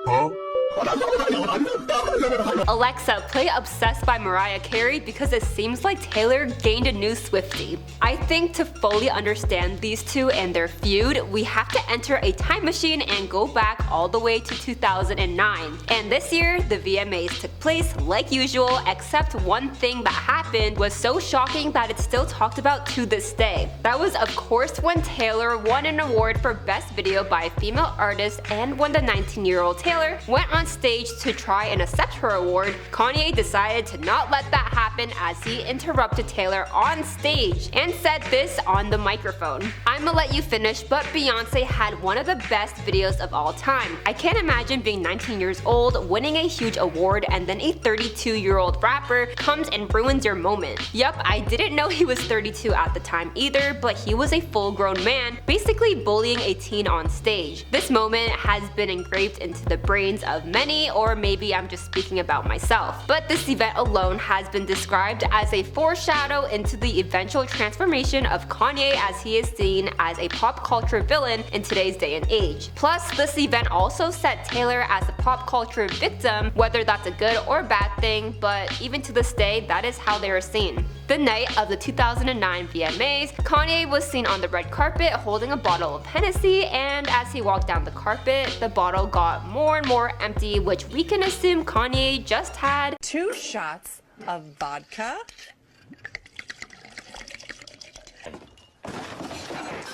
Huh? Alexa, play Obsessed by Mariah Carey because it seems like Taylor gained a new Swiftie. I think to fully understand these two and their feud, we have to enter a time machine and go back all the way to 2009. And this year, the VMAs took place like usual, except one thing that happened was so shocking that it's still talked about to this day. That was of course when Taylor won an award for Best Video by a Female Artist, and when the 19-year-old Taylor went on stage to try and accept her award, Kanye decided to not let that happen as he interrupted Taylor on stage and said this on the microphone. "I'ma let you finish, but Beyonce had one of the best videos of all time. I can't imagine being 19 years old, winning a huge award, and then a 32-year-old rapper comes and ruins your moment." Yup, I didn't know he was 32 at the time either, but he was a full-grown man, basically bullying a teen on stage. This moment has been engraved into the brains of many, or maybe I'm just speaking about myself. But this event alone has been described as a foreshadow into the eventual transformation of Kanye as he is seen as a pop culture villain in today's day and age. Plus, this event also set Taylor as a pop culture victim, whether that's a good or bad thing, but even to this day, that is how they are seen. The night of the 2009 VMAs, Kanye was seen on the red carpet holding a bottle of Hennessy, and as he walked down the carpet, the bottle got more and more empty, which we can assume Kanye just had 2 shots of vodka.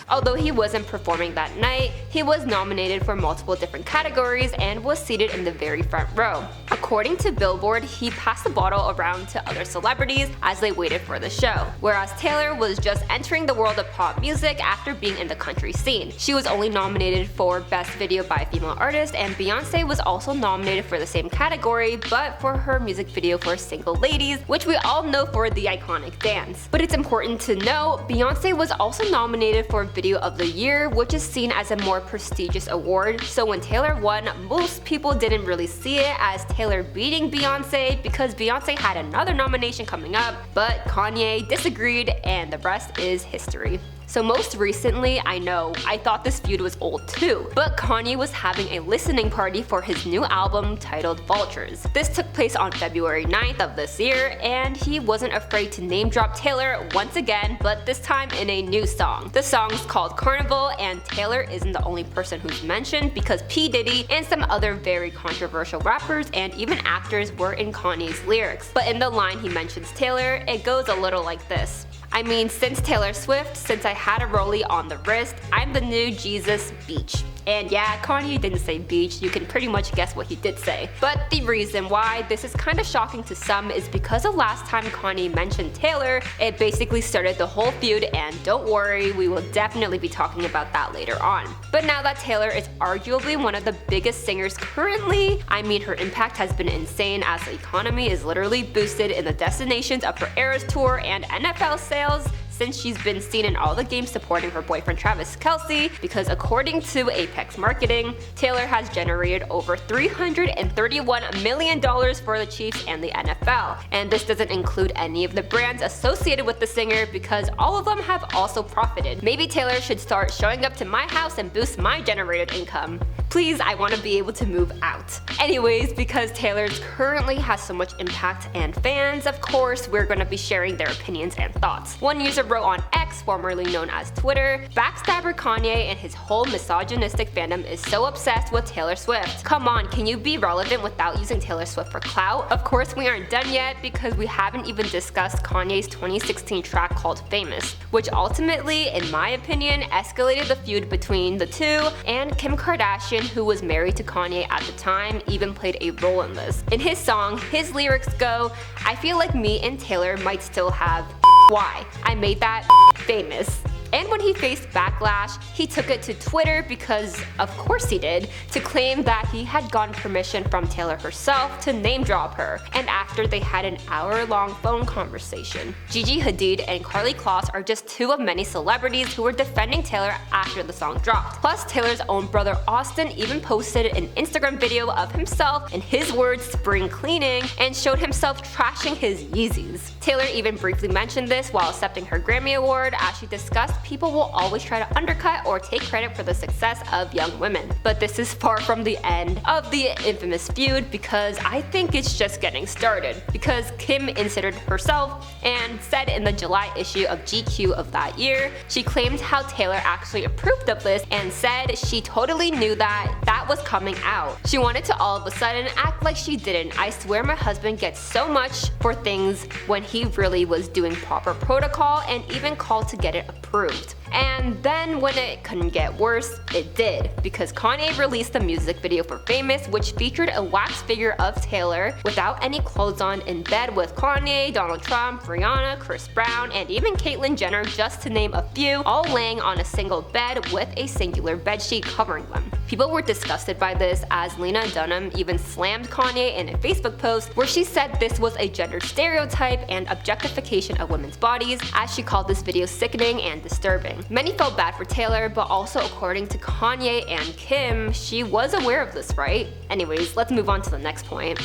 Although he wasn't performing that night, he was nominated for multiple different categories and was seated in the very front row. According to Billboard, he passed the bottle around to other celebrities as they waited for the show, whereas Taylor was just entering the world of pop music after being in the country scene. She was only nominated for Best Video by a Female Artist, and Beyonce was also nominated for the same category, but for her music video for Single Ladies, which we all know for the iconic dance. But it's important to note, Beyonce was also nominated for Video of the Year, which is seen as a more prestigious award, so when Taylor won, most people didn't really see it as Taylor beating Beyonce because Beyonce had another nomination coming up, but Kanye disagreed and the rest is history. So most recently, I know, I thought this feud was old too, but Kanye was having a listening party for his new album titled Vultures. This took place on February 9th of this year, and he wasn't afraid to name drop Taylor once again, but this time in a new song. The song's called Carnival, and Taylor isn't the only person who's mentioned because P. Diddy and some other very controversial rappers and even actors were in Kanye's lyrics. But in the line he mentions Taylor, it goes a little like this. I mean, since Taylor Swift, since I had a rollie on the wrist, I'm the new Jesus Beach. And yeah, Kanye didn't say beach, you can pretty much guess what he did say. But the reason why this is kinda shocking to some is because the last time Kanye mentioned Taylor, it basically started the whole feud, and don't worry, we will definitely be talking about that later on. But now that Taylor is arguably one of the biggest singers currently, I mean her impact has been insane as the economy is literally boosted in the destinations of her Eras Tour and NFL sales, since she's been seen in all the games supporting her boyfriend Travis Kelce, because according to Apex Marketing, Taylor has generated over $331 million for the Chiefs and the NFL. And this doesn't include any of the brands associated with the singer because all of them have also profited. Maybe Taylor should start showing up to my house and boost my generated income. Please, I want to be able to move out. Anyways, because Taylor currently has so much impact and fans, of course, we're going to be sharing their opinions and thoughts. One user wrote on X, formerly known as Twitter, "Backstabber Kanye and his whole misogynistic fandom is so obsessed with Taylor Swift. Come on, can you be relevant without using Taylor Swift for clout?" Of course, we aren't done yet because we haven't even discussed Kanye's 2016 track called Famous, which ultimately, in my opinion, escalated the feud between the two, and Kim Kardashian, who was married to Kanye at the time, even played a role in this. In his song, his lyrics go, "I feel like me and Taylor might still have why. I made that famous." And when he faced backlash, he took it to Twitter because, of course he did, to claim that he had gotten permission from Taylor herself to name drop her, and after they had an hour-long phone conversation. Gigi Hadid and Karlie Kloss are just two of many celebrities who were defending Taylor after the song dropped. Plus, Taylor's own brother Austin even posted an Instagram video of himself, in his words, spring cleaning, and showed himself trashing his Yeezys. Taylor even briefly mentioned this while accepting her Grammy Award as she discussed people will always try to undercut or take credit for the success of young women. But this is far from the end of the infamous feud, because I think it's just getting started. Because Kim inserted herself and said in the July issue of GQ of that year, she claimed how Taylor actually approved of this and said she totally knew that was coming out. She wanted to all of a sudden act like she didn't. I swear my husband gets so much for things when he really was doing proper protocol and even called to get it approved. And then when it couldn't get worse, it did, because Kanye released a music video for Famous, which featured a wax figure of Taylor without any clothes on in bed with Kanye, Donald Trump, Rihanna, Chris Brown, and even Caitlyn Jenner, just to name a few, all laying on a single bed with a singular bedsheet covering them. People were disgusted by this, as Lena Dunham even slammed Kanye in a Facebook post where she said this was a gender stereotype and objectification of women's bodies, as she called this video sickening and disturbing. Many felt bad for Taylor, but also according to Kanye and Kim, she was aware of this, right? Anyways, let's move on to the next point.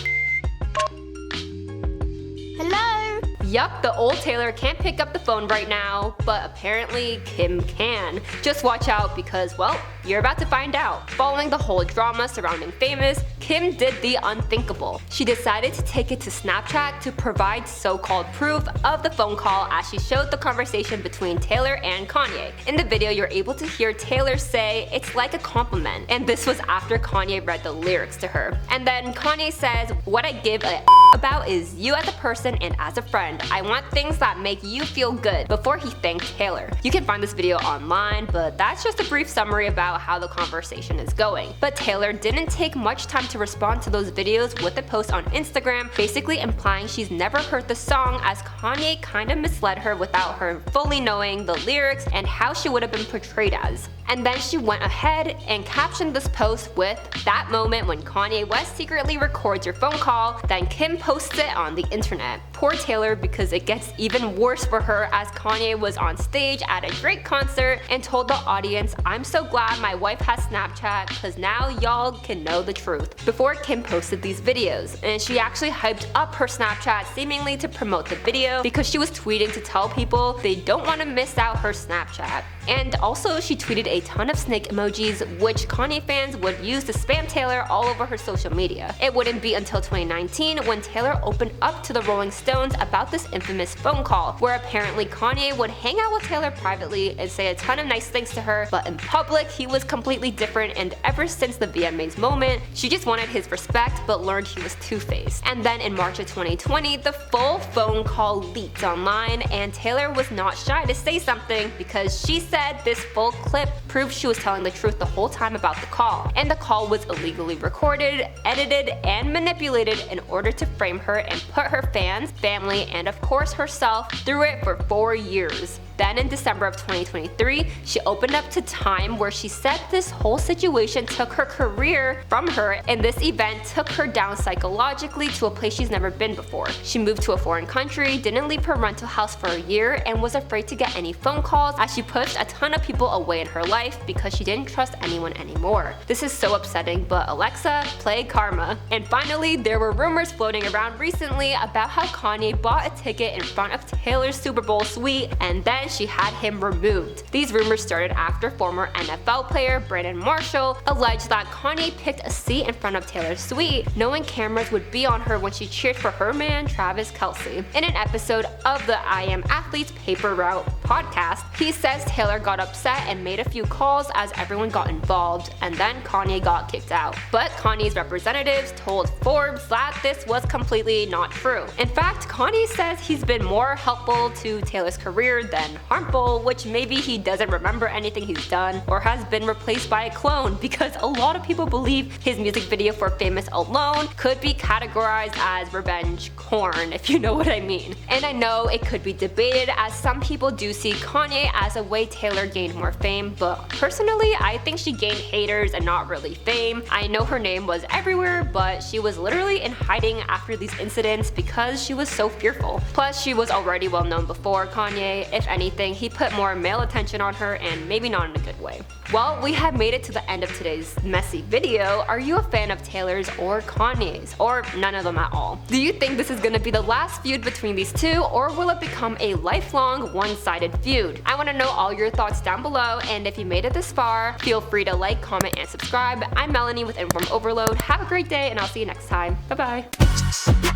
Hello? Yup, the old Taylor can't pick up the phone right now, but apparently Kim can. Just watch out because, well, you're about to find out. Following the whole drama surrounding Famous, Kim did the unthinkable. She decided to take it to Snapchat to provide so-called proof of the phone call, as she showed the conversation between Taylor and Kanye. In the video, you're able to hear Taylor say, "It's like a compliment," and this was after Kanye read the lyrics to her. And then Kanye says, "What I give a about is you as a person and as a friend. I want things that make you feel good," before he thanked Taylor. You can find this video online, but that's just a brief summary about how the conversation is going. But Taylor didn't take much time to respond to those videos with a post on Instagram, basically implying she's never heard the song, as Kanye kinda misled her without her fully knowing the lyrics and how she would have been portrayed as. And then she went ahead and captioned this post with, "That moment when Kanye West secretly records your phone call, then Kim posts it on the internet." Poor Taylor, because it gets even worse for her, as Kanye was on stage at a Drake concert and told the audience, "I'm so glad my wife has Snapchat, cause now y'all can know the truth," before Kim posted these videos. And she actually hyped up her Snapchat seemingly to promote the video, because she was tweeting to tell people they don't want to miss out her Snapchat. And also she tweeted a ton of snake emojis, which Kanye fans would use to spam Taylor all over her social media. It wouldn't be until 2019 when Taylor opened up to the Rolling Stones about this infamous phone call, where apparently Kanye would hang out with Taylor privately and say a ton of nice things to her, but in public he was completely different, and ever since the VMAs moment, she just wanted his respect but learned he was two-faced. And then in March of 2020, the full phone call leaked online, and Taylor was not shy to say something, because she said this full clip proved she was telling the truth the whole time about the call, and the call was illegally recorded, edited, and manipulated in order to frame her and put her fans, family, and of course herself through it for 4 years. Then in December of 2023, she opened up to Time, where she said this whole situation took her career from her, and this event took her down psychologically to a place she's never been before. She moved to a foreign country, didn't leave her rental house for a year, and was afraid to get any phone calls, as she pushed a ton of people away in her life because she didn't trust anyone anymore. This is so upsetting, but Alexa, play Karma. And finally, there were rumors floating around recently about how Kanye bought a ticket in front of Taylor's Super Bowl suite, and then she had him removed. These rumors started after former NFL player Brandon Marshall alleged that Kanye picked a seat in front of Taylor's suite, knowing cameras would be on her when she cheered for her man Travis Kelce. In an episode of the I Am Athlete's Paper Route podcast, he says Taylor got upset and made a few calls as everyone got involved, and then Kanye got kicked out. But Kanye's representatives told Forbes that this was completely not true. In fact, Kanye says he's been more helpful to Taylor's career than harmful, which maybe he doesn't remember anything he's done or has been replaced by a clone, because a lot of people believe his music video for Famous alone could be categorized as revenge porn, if you know what I mean. And I know it could be debated, as some people do see Kanye as a way Taylor gained more fame, but personally I think she gained haters and not really fame. I know her name was everywhere, but she was literally in hiding after these incidents because she was so fearful. Plus, she was already well known before Kanye. If anything, he put more male attention on her, and maybe not in a good way. Well, we have made it to the end of today's messy video. Are you a fan of Taylor's or Kanye's? Or none of them at all? Do you think this is gonna be the last feud between these two, or will it become a lifelong one-sided feud? I wanna know all your thoughts down below, and if you made it this far, feel free to like, comment, and subscribe. I'm Melanie with Inform Overload. Have a great day, and I'll see you next time. Bye bye.